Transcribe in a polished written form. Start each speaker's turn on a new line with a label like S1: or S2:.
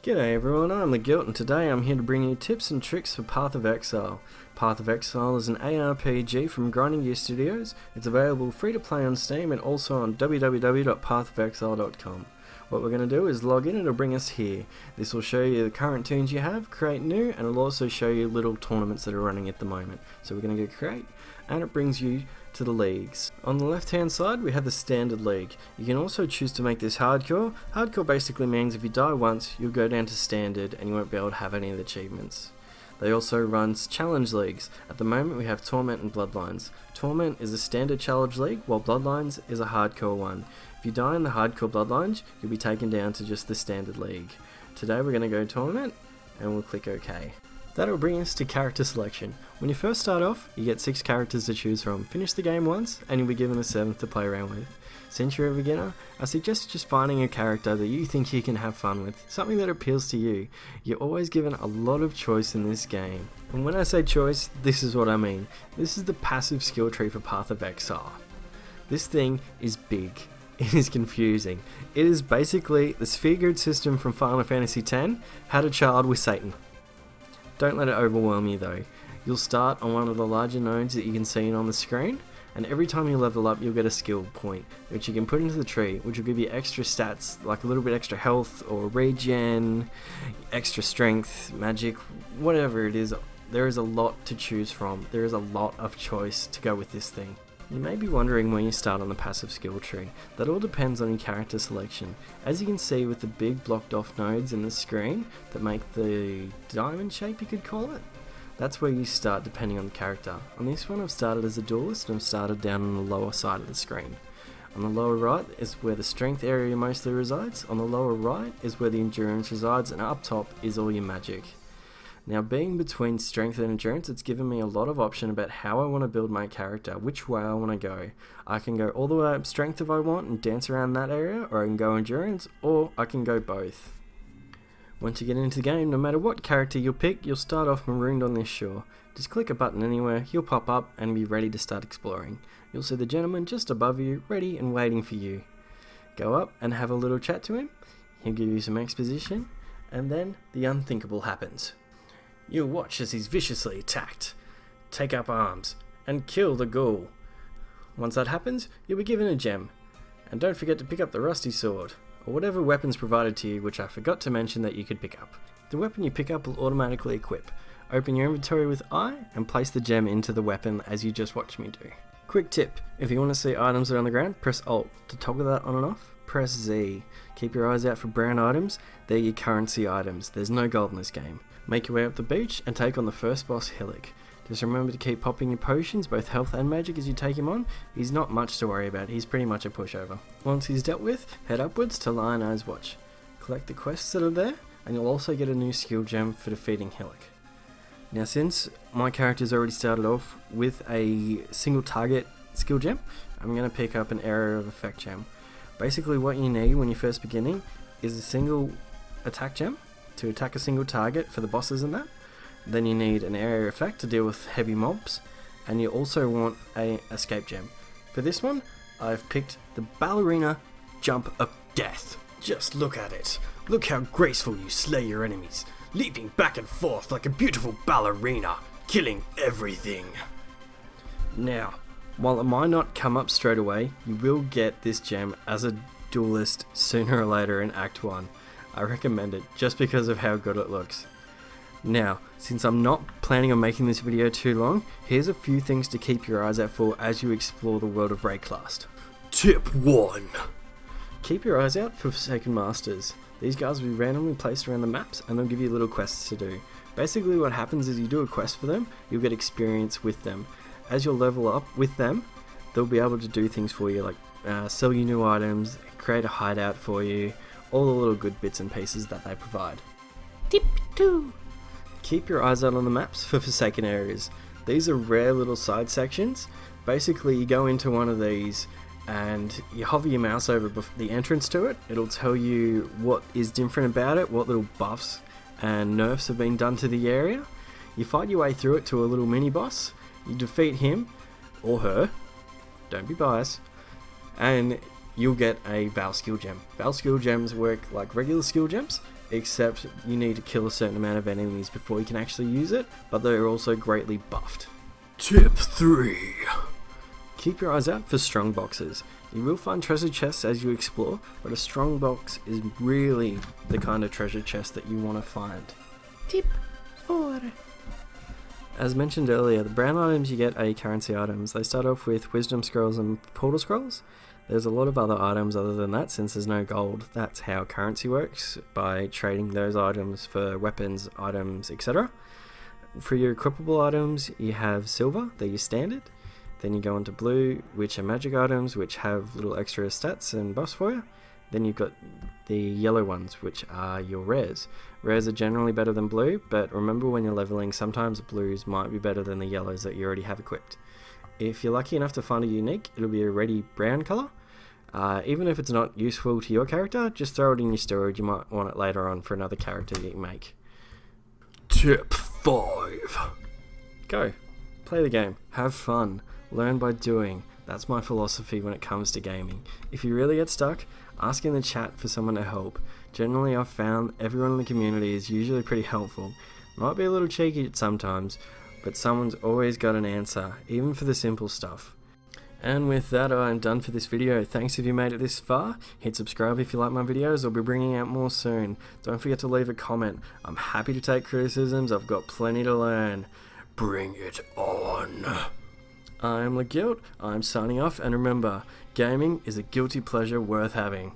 S1: G'day everyone, I'm LeGuilt and today I'm here to bring you tips and tricks for Path of Exile. Path of Exile is an ARPG from Grinding Gear Studios. It's available free to play on Steam and also on www.pathofexile.com. What we're going to do is log in and it'll bring us here. This will show you the current tunes you have, create new, and it'll also show you little tournaments that are running at the moment. So we're going to go create, and it brings you to the leagues. On the left hand side we have the standard league. You can also choose to make this hardcore. Hardcore basically means if you die once you'll go down to standard and you won't be able to have any of the achievements. They also run challenge leagues. At the moment we have Torment and Bloodlines. Torment is a standard challenge league while Bloodlines is a hardcore one. If you die in the hardcore Bloodlines you'll be taken down to just the standard league. Today we're going to go Torment and we'll click OK. That'll bring us to character selection. When you first start off, you get 6 characters to choose from. Finish the game once, and you'll be given a 7th to play around with. Since you're a beginner, I suggest just finding a character that you think you can have fun with, something that appeals to you. You're always given a lot of choice in this game. And when I say choice, this is what I mean. This is the passive skill tree for Path of Exile. This thing is big. It is confusing. It is basically the sphere grid system from Final Fantasy X had a child with Satan. Don't let it overwhelm you though. You'll start on one of the larger nodes that you can see on the screen, and every time you level up you'll get a skill point, which you can put into the tree, which will give you extra stats, like a little bit extra health or regen, extra strength, magic, whatever it is. There is a lot to choose from. There is a lot of choice to go with this thing. You may be wondering where you start on the passive skill tree. That all depends on your character selection. As you can see with the big blocked off nodes in the screen that make the diamond shape, you could call it, that's where you start depending on the character. On this one I've started as a duelist and I've started down on the lower side of the screen. On the lower right is where the strength area mostly resides, on the lower right is where the endurance resides, and up top is all your magic. Now, being between strength and endurance, it's given me a lot of option about how I want to build my character, which way I want to go. I can go all the way up strength if I want and dance around that area, or I can go endurance, or I can go both. Once you get into the game, no matter what character you'll pick, you'll start off marooned on this shore. Just click a button anywhere, he'll pop up and be ready to start exploring. You'll see the gentleman just above you, ready and waiting for you. Go up and have a little chat to him, he'll give you some exposition, and then the unthinkable happens. You'll watch as he's viciously attacked, take up arms, and kill the ghoul. Once that happens, you'll be given a gem. And don't forget to pick up the rusty sword, or whatever weapons provided to you, which I forgot to mention that you could pick up. The weapon you pick up will automatically equip. Open your inventory with I, and place the gem into the weapon as you just watched me do. Quick tip, if you want to see items that are on the ground, press Alt. To toggle that on and off, press Z. Keep your eyes out for brown items, they're your currency items, there's no gold in this game. Make your way up the beach and take on the first boss, Hillick. Just remember to keep popping your potions, both health and magic, as you take him on. He's not much to worry about, he's pretty much a pushover. Once he's dealt with, head upwards to Lion Eye's Watch. Collect the quests that are there, and you'll also get a new skill gem for defeating Hillick. Now, since my character's already started off with a single target skill gem, I'm going to pick up an area of effect gem. Basically what you need when you're first beginning is a single attack gem to attack a single target for the bosses and that. Then you need an area effect to deal with heavy mobs, and you also want a escape gem. For this one, I've picked the Ballerina Jump of Death. Just look at it. Look how graceful you slay your enemies, leaping back and forth like a beautiful ballerina, killing everything. Now, while it might not come up straight away, you will get this gem as a duelist sooner or later in Act 1. I recommend it just because of how good it looks. Now, since I'm not planning on making this video too long, here's a few things to keep your eyes out for as you explore the world of Rayclast. Tip 1. Keep your eyes out for Forsaken Masters. These guys will be randomly placed around the maps and they'll give you little quests to do. Basically what happens is you do a quest for them, you'll get experience with them. As you'll level up with them, they'll be able to do things for you, like sell you new items, create a hideout for you, all the little good bits and pieces that they provide. Tip 2. Keep your eyes out on the maps for Forsaken areas. These are rare little side sections. Basically you go into one of these and you hover your mouse over the entrance to it. It'll tell you what is different about it, what little buffs and nerfs have been done to the area. You fight your way through it to a little mini boss. You defeat him or her, don't be biased, and you'll get a Val skill gem. Val skill gems work like regular skill gems, except you need to kill a certain amount of enemies before you can actually use it, but they're also greatly buffed. Tip 3. Keep your eyes out for strong boxes. You will find treasure chests as you explore, but a strong box is really the kind of treasure chest that you want to find. Tip 4. As mentioned earlier, the brown items you get are currency items. They start off with wisdom scrolls and portal scrolls. There's a lot of other items other than that since there's no gold. That's how currency works, by trading those items for weapons, items, etc. For your equipable items, you have silver, they're your standard. Then you go into blue, which are magic items, which have little extra stats and buffs for you. Then you've got the yellow ones, which are your rares. Rares are generally better than blue, but remember when you're leveling, sometimes blues might be better than the yellows that you already have equipped. If you're lucky enough to find a unique, it'll be a reddy brown colour. Even if it's not useful to your character, just throw it in your storage, you might want it later on for another character that you make. Tip 5. Go. Play the game. Have fun. Learn by doing. That's my philosophy when it comes to gaming. If you really get stuck, ask in the chat for someone to help. Generally, I've found everyone in the community is usually pretty helpful. Might be a little cheeky at sometimes, but someone's always got an answer, even for the simple stuff. And with that, I'm done for this video. Thanks if you made it this far. Hit subscribe if you like my videos. I'll be bringing out more soon. Don't forget to leave a comment. I'm happy to take criticisms. I've got plenty to learn. Bring it on. I'm LeGuilt. I'm signing off, and remember, gaming is a guilty pleasure worth having.